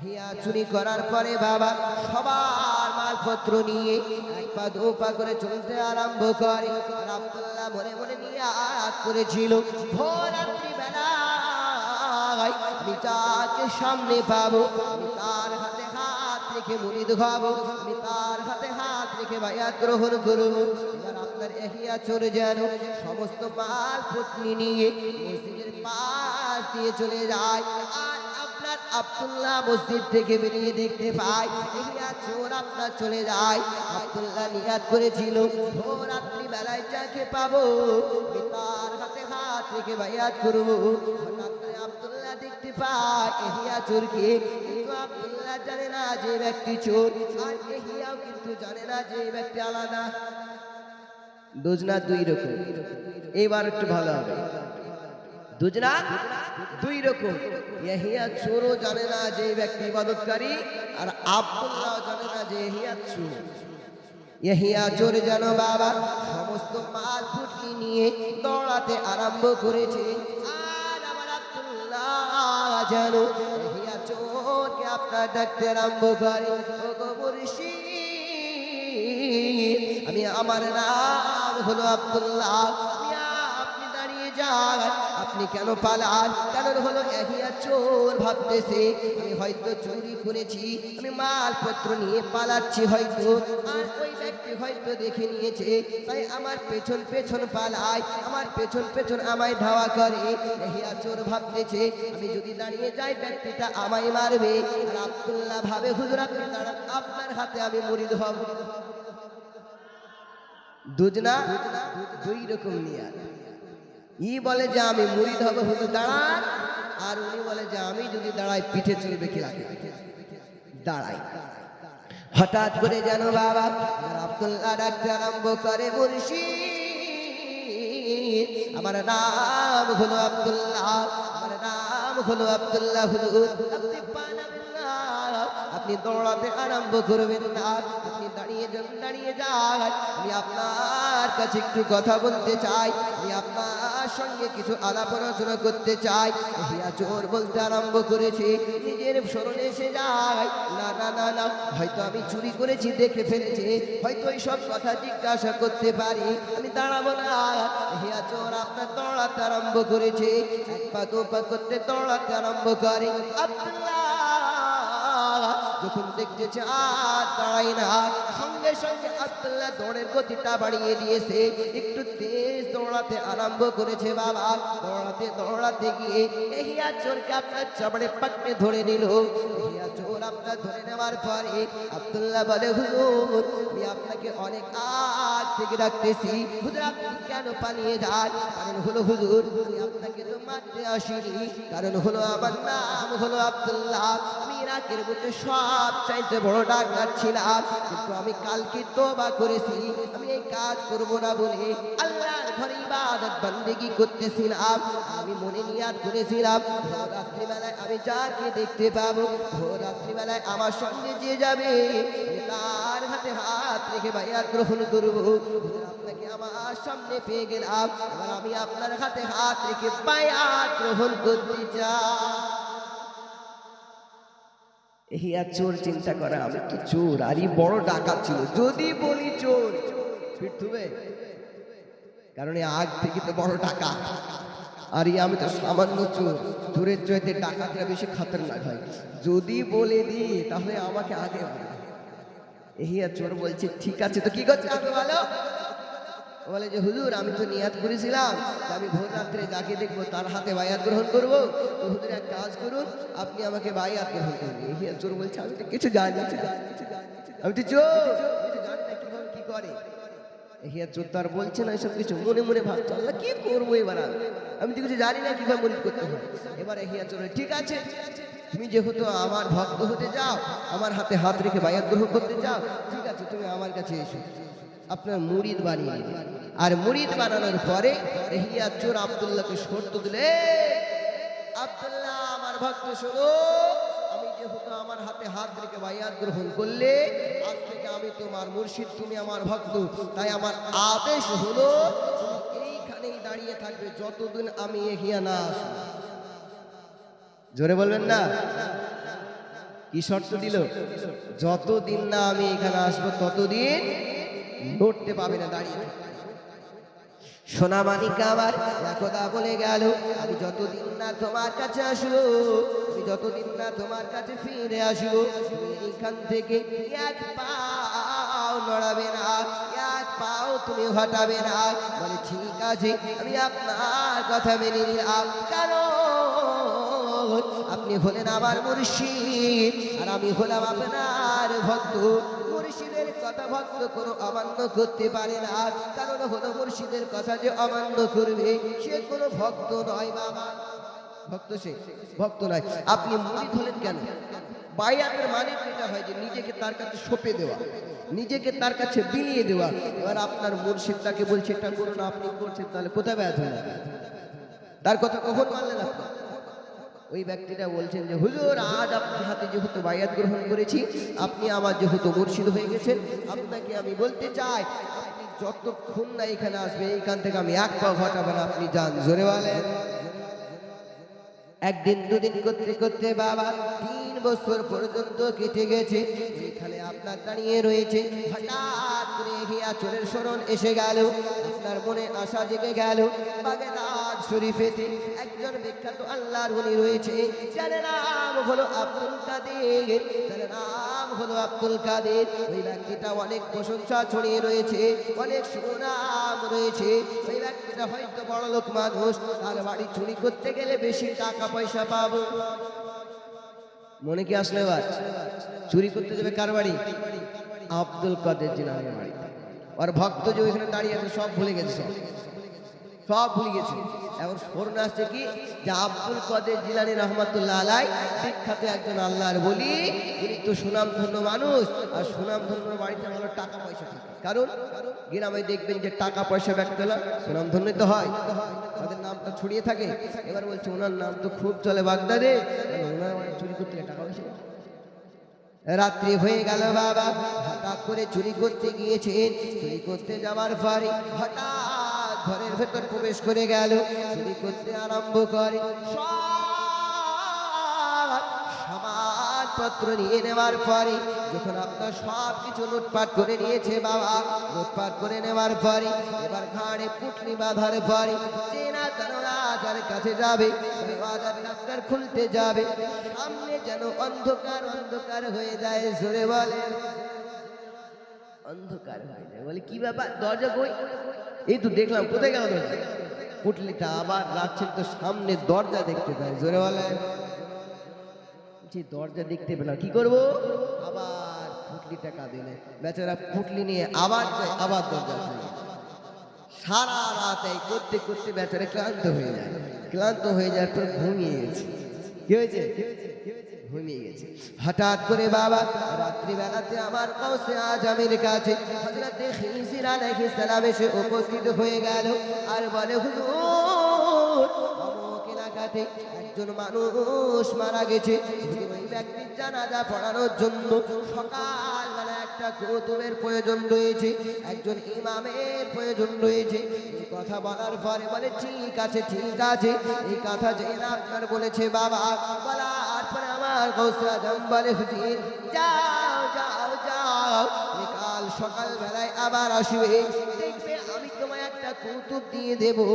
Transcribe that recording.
হিয়া চুরি করার পরে বাবা সবার মালপত্র নিয়ে এক পা দু পা করে চলতে আরম্ভ করে। আর আব্দুল্লাহ মনে মনে নিয়াত করেছিল ভোর রাত্রি বেলায় আমি তাকে সামনে পাবো, আমি তার হাতে হাত রেখে মুরিদ খাবো, আমি তার হাতে হাত রেখে বায়াত গ্রহণ করবো। এবার আপনার এহিয়া চলে যেন সমস্ত মাল পত্নী নিয়ে মসজিদের পাশ দিয়ে চলে যায়। আর আপনার আব্দুল্লাহ মসজিদ থেকে বেরিয়ে দেখতে পায় এহিয়া চোর আপনার চলে যায়। আব্দুল্লাহ নিয়াত করেছিল ভোর রাত্রি বেলায় যাকে পাবো আমি তার হাতে হাত রেখে বায়াত করবো। আব্দুল্লাহ দেখতে পায় এহিয়া চোরকে, কিন্তু আব্দুল্লাহ জানে না যে ব্যক্তি চোর, আর এহিয়াও কিন্তু জানে না যে ব্যক্তি আলাদা। দুজনা দুই রকম। এবার একটু ভালো হবে, দুজনা দুই রকম। এহিয়া চোরও জানে না যে ব্যক্তি ইবাদতকারী, আর আব্দুল্লাহ জানে না যে এহিয়া চোর। এহিয়া চোর যেন বাবা সমস্ত মাল পুটলি নিয়ে দৌড়াতে আরম্ভ করেছে। আর আমার আব্দুল্লাহ যেন এহিয়া চোরকে আপনার ডাকতে আরম্ভ করে, ও গো মুর্শিদ, আমি আমার নাম হলো আব্দুল্লাহ, আপনি দাঁড়িয়ে যান, আপনি কেন পালান? কারণ হলো এহিয়া চোর ভাবতেছে আমি হয়তো চুরি করেছি, আমি মালপত্র নিয়ে পালাচ্ছি হয়তো, আর ওই ব্যক্তি হয়তো দেখে নিয়েছে, তাই আমার পেছন পেছন পালায়, আমার পেছন পেছন আমায় ধাওয়া করে। এহিয়া চোর ভাবতেছে আমি যদি দাঁড়িয়ে যাই ব্যক্তিটা আমায় মারবে। আর আব্দুল্লাহ ভাবে হুজুর আপনি দাঁড়ান, আপনার হাতে আমি মুরিদ হব। দুজনা দুই রকম নিয়াত। ই বলে যে আমি মুরিদ হব হুজুর দাঁড়ান, আর উনি বলে যে আমি যদি দাঁড়াই পিঠে চলবে কি লাগে, দাঁড়াই। হঠাৎ করে যেন বাবা আব্দুল্লাহ ডাকতে আরম্ভ করে, মুর্শিদ, আমার নাম হলো আব্দুল্লাহ, আমার নাম হলো আব্দুল্লাহ, হুজুর আপনি পালাবেন না, আপনি দৌড়াতে আরম্ভ করবেন না, আপনি দাঁড়িয়ে যান, দাঁড়িয়ে যান, আমি আপনার কাছে একটু কথা বলতে চাই, আমি আপনার সঙ্গে কিছু আলাপ আলোচনা করতে চাই। এহিয়া চোর বলতে আরম্ভ করেছে, নিজের স্মরণে এসে যায়, না না না না, হয়তো আমি চুরি করেছি দেখে ফেলেছে, হয়তো এই সব কথা জিজ্ঞাসা করতে পারি, আমি দাঁড়াবো না। এহিয়া চোর আপনার দৌড়াতে আরম্ভ করেছে, এক পা দু পা করতে দৌড়াতে আরম্ভ করে। আব্দুল্লাহ যখন দেখতেছে আর দাঁড়াই না, সঙ্গে সঙ্গে আব্দুল্লাহ দৌড়ের গতিটা বাড়িয়ে দিয়েছে, একটু তেজ দৌড়াতে আরম্ভ করেছে। বাবা দৌড়াতে দৌড়াতে গিয়ে এহিয়া চোরকে আপনার চাবড়ে পাকড়ে ধরে নিল। এহিয়া চোর আপনার ধরে নেওয়ার পরে আব্দুল্লাহ বলে, হুজুর আমি আপনাকে অনেক আগ থেকে ডাকতেছি, হুজুর আপনি কেন পালিয়ে যান? কারণ হলো হুজুর আমি আপনাকে তো মারতে আসিনি, কারণ হলো আমার নাম হলো আব্দুল্লাহ, আমি ইরাকের বুকে সব চাইতে বড় ডাক্তার ছিলাম, কিন্তু আমি কালকে তওবা করেছি, আমি এই কাজ করব না বলে আল্লাহর ঘরে ইবাদত বন্দেগী করতেছিলাম। আমি মনে নিয়াত করেছিলাম রাত্রিবেলায় আমি যাকে দেখতে পাবো, রাত্রিবেলায় আমার সঙ্গে যে যাবে তার হাতে হাত রেখে বায়াত গ্রহণ করবো। আপনাকে আমার সামনে পেয়ে গেলাম, এবার আমি আপনার হাতে হাত রেখে বায়াত গ্রহণ করতে চাই। এহিয়া চোর চিন্তা করে আমি তো চোর, আর বড় ডাকাত ছিল, যদি বলি চোর ফিরতুবে, কারণ আগ থেকে তো বড় ডাকাত, আর আমি তো সামান্য চোর, চোরের চাইতে ডাকাতরা বেশি খতরনাক হয়, যদি বলে দিই তাহলে আমাকে আগে বলে। এহিয়া চোর বলছে ঠিক আছে, তো কি করছে আপনি বলো? বলে যে হুজুর আমি তো নিয়াত করেছিলাম আমি ভোর রাত্রে যাকে দেখবো তার হাতে বায়াত গ্রহণ করবো, তো হুজুর এক কাজ করুন আপনি আমাকে বায়াত গ্রহণ করবেন। এহিয়া চোর বলছে আমি তো কিছু জানি না, আমি তো চোর, জানি না কিভাবে কি করে। এহিয়া চোর তার বলছে না এসব কিছু, মনে মনে ভাবছে আল্লাহ কি করবো এবার, আমি তো কিছু জানি না কিভাবে মুরিদ করতে হয়। এবার এহিয়া চোর ঠিক আছে, তুমি যেহেতু আমার ভক্ত হতে যাও, আমার হাতে হাত রেখে বায়াত গ্রহণ করতে চাও, ঠিক আছে তুমি আমার কাছে এসো, আপনার মুরিদ বানিয়ে নিলেন। আর মুরিদ বানানোর পরে এহিয়া চোর আব্দুল্লাহকে শর্ত দিলে, আব্দুল্লাহ আমার ভক্ত শোনো, আমি যেহেতু আমার হাতে হাত রেখে বায়াত গ্রহণ করলে, আজ থেকে আমি তোমার মুর্শিদ, তুমি আমার ভক্ত, তাই আমার আদেশ হলো তুমি এইখানেই দাঁড়িয়ে থাকবে যতদিন আমি এহিয়া না আসি। জোরে বলবেন না? কি শর্ত দিল? যতদিন না আমি এখানে আসবো ততদিন লড়তে পাবে না, দাঁড়িয়ে থাকবে। সোনা মানিক আমার একদা বলে গেল, আমি যতদিন না তোমার কাছে আসবো, আমি যতদিন না তোমার কাছে ফিরে আসবো, তুমি এইখান থেকে এক পাও নড়াবে না, এক পাও তুমি হটাবে না। বলে ঠিক আছে, আমি আপনার কথা মেনে নিলাম, কারণ আপনি হলেন আমার মুর্শিদ আর আমি হলাম আপনার ভক্ত। মুর্শিদের কথা ভক্ত কোনো অমান্য করতে পারে না, কারণ হলো মুর্শিদের কথা যে অমান্য করবে সে কোনো ভক্ত নয় বাবা, ভক্ত সে ভক্ত নয়। আপনি মুরিদ হলেন কেন? বায়াতের মানে যেটা হয় যে নিজেকে তার কাছে সঁপে দেওয়া, নিজেকে তার কাছে বিলিয়ে দেওয়া। এবার আপনার মুর্শিদ তাকে বলছে এটা করুন, আপনি করছেন, তাহলে কোথায় ব্যর্থ হলেন? তার কথা কখন মানলেন আপনি? ওই ব্যক্তিটা বলছেন যে হুজুর, আজ আপনার হাতে যেহেতু বায়াত গ্রহণ করেছি, আপনি আমার যেহেতু মুর্শিদ হয়ে গেছেন, আপনাকে আমি বলতে চাই আপনি যতক্ষণ না এখানে আসবে এইখান থেকে আমি এক পা ঘটাবো না, আপনি যান। জোরে বলেন। একদিন দুদিন করতে করতে বাবা 3 বছর পর্যন্ত কেটে গেছে, এখানে আপনার দাঁড়িয়ে রয়েছে। হঠাৎ করে হিয়াচলের স্মরণ এসে গেল, আপনার মনে আশা জেগে গেল, বাগেরহাট শরীফেতে একজন বিখ্যাত আল্লাহর ওলি রয়েছে, যার নাম হলো আব্দুল কাদের, যার নাম হলো আব্দুল কাদের। ওই ব্যক্তিটা অনেক প্রশংসা ছড়িয়ে রয়েছে, অনেক সুনাম রয়েছে। ওই ব্যক্তিটা হয়তো বড় লোক মানুষ, তার বাড়ি চুরি করতে গেলে বেশি টাকা পয়সা পাবো। মনে কি আসলো? এবার চুরি করতে যাবে কার বাড়ি? আব্দুল কাদের জিলানীর বাড়ি। আর ভক্ত যে ওইখানে দাঁড়িয়ে আছে সব ভুলে গেছে, সব ভুলে গেছে। এখন স্মরণে আসছে কি যে আব্দুল কাদের জিলানী রহমাতুল্লাহ আলাইহি বিখ্যাত একজন আল্লাহর বলি, তিনি তো সুনামধন্য মানুষ, আর সুনামধন্য বাড়িতে ভালো টাকা পয়সা থাকে। কারণ গ্রামে দেখবেন যে টাকা পয়সা ব্যক্তি হলো সুনামধন্য তো হয়, তাদের নামটা ছড়িয়ে থাকে। এবার বলছে ওনার নাম তো খুব চলে বাগদাদে, ওনার চুরি করতে টাকা পয়সা। রাত্রি হয়ে গেল বাবা, হঠাৎ করে চুরি করতে গিয়েছেন। চুরি করতে যাওয়ার পরে হঠাৎ ঘরের ভেতর প্রবেশ করে গেল, চুরি করতে আরম্ভ করে। সামানপত্র নিয়ে নেওয়ার পরে যখন আপনার সব কিছু লুটপাট করে নিয়েছে বাবা, লুটপাট করে নেওয়ার পরে এবার ঘাড়ে পুটলি বাঁধার পরে চেনা জানো রাজার কাছে যাবে, রাজার খুলতে যাবে, সামনে যেন অন্ধকার অন্ধকার হয়ে যায়। জোরে বলে অন্ধকার হয়ে যায়। বলে কি ব্যাপার, দরজা কই? এই তো দেখলাম, কোথায় গেল দরজা? পুটলিটা আবার রাখছেন তো সামনে দরজা দেখতে পায়। জোরে বলে দরজা দেখতে পেলাম, কি করবো? আবার পুটলিটা কাঁদিলে বেচারা পুটলি নিয়ে আবার যায়, আবার দরজা খুলে। সারা রাত এই করতে করতে বেচারা ক্লান্ত হয়ে যায়। ক্লান্ত হয়ে যাওয়ার পর ঘুমিয়ে গেছে। কি হয়েছে? ঘুমিয়ে গেছে। হঠাৎ করে বাবা রাত্রিবেলাতে আমার কাউসে আজমের কাছে হযরত খিজির আলাইহিস সালাম এসে উপস্থিত হয়ে গেল আর বলে হুজুর, অমুক এলাকাতে একজন মানুষ মারা গেছে, ওই ব্যক্তির জানাজা পড়ানোর জন্য সকালবেলা একটা কুতুবের প্রয়োজন রয়েছে, একজন ইমামের প্রয়োজন রয়েছে। এই কথা বলার পরে বলে ঠিক আছে ঠিক আছে, এই কথা জেনে আপনার বলেছে বাবা। বলার পরে আমার গৌসে আজম বলে হুজুর যাও যাও যাও, কাল সকাল বেলায় আবার আসবে, দেখবে আমি তোমায় একটা কৌতুক দিয়ে দেবো।